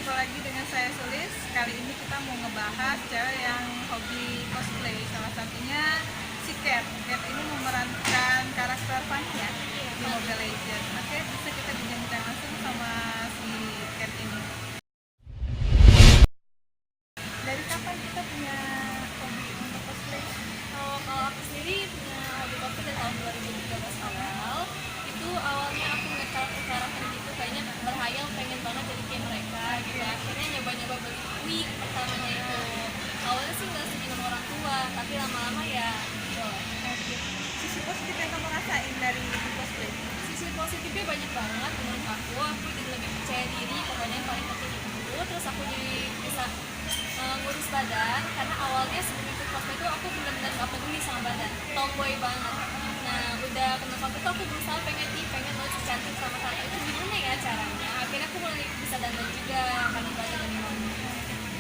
Jumpa lagi dengan saya Sulis. Kali ini kita mau ngebahas cewek yang hobi cosplay. Salah satunya si Cat. Cat ini memerankan karakter Fanny ya di Mobile Legends. Oke, bisa kita bincang langsung sama si Cat ini. Dari kapan kita punya hobi untuk cosplay? Kalau aku sendiri punya hobi cosplay dari tahun 2013 awal. Itu awalnya aku ngeliat karakter-karakter gitu, kayaknya berhayal pengen banget jadi kayak mereka gitu. Akhirnya nyoba-nyoba beli wig pertamanya itu. Awalnya sih nggak setuju sama orang tua, tapi lama-lama ya boleh. Oke. Sisi positif yang kamu rasain dari cosplay? Sisi positifnya banyak banget menurut aku jadi lebih percaya diri, pokoknya yang paling penting itu. Terus aku jadi bisa ngurus badan, karena awalnya sebelum ikut cosplay itu aku benar-benar gak peduli sama badan, tomboy banget. Nah udah kenal cosplay itu aku berusaha pengen lo cantik sama Tata, itu gimana ya caranya. Akhirnya aku mulai bisa dandan juga karena belajar dari mama.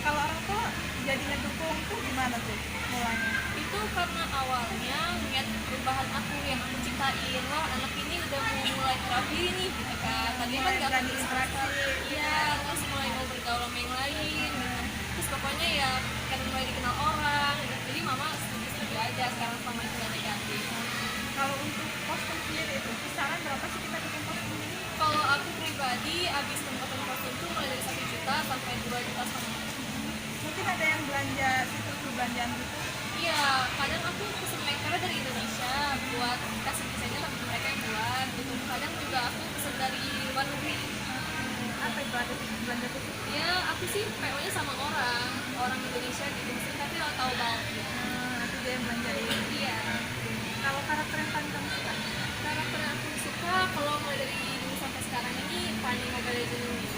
Kalau orang tua jadi ngedukung tuh gimana tuh mulanya? Itu karena awalnya ngeliat perubahan aku yang aku ciptain, wah anak ini udah mau mulai terapi nih gitu kan. Tadi kan gak Berani peduli sama interaksi. sekali, iya, terus mulai mau bergaul sama yang lain gitu. Terus pokoknya ya kan mulai dikenal orang gitu. Jadi mama setuju aja sekarang sama itu gak negatif. Kalau untuk kostum sendiri itu kisaran berapa sih kita bikin kostum ini? Kalau aku pribadi abis pembuatan kostum tuh mulai dari 1 juta sampai 2 juta sama. Mungkin ada yang belanja situs perbelanjaan gitu. Iya, kadang aku pesen makernya dari Indonesia buat kasih desainnya, tapi mereka yang buat gitu. Kadang juga aku pesen dari luar negeri. Apa itu ada situs belanja khusus? Ya aku sih PO-nya sama orang Indonesia gitu, mungkin tapi tahu banget. Nanti dia yang belanjain. Iya. Kalau karakter yang paling kamu suka? Karakter yang aku suka kalau mulai dari dulu sampai sekarang ini Fanny Mobile Legends ini.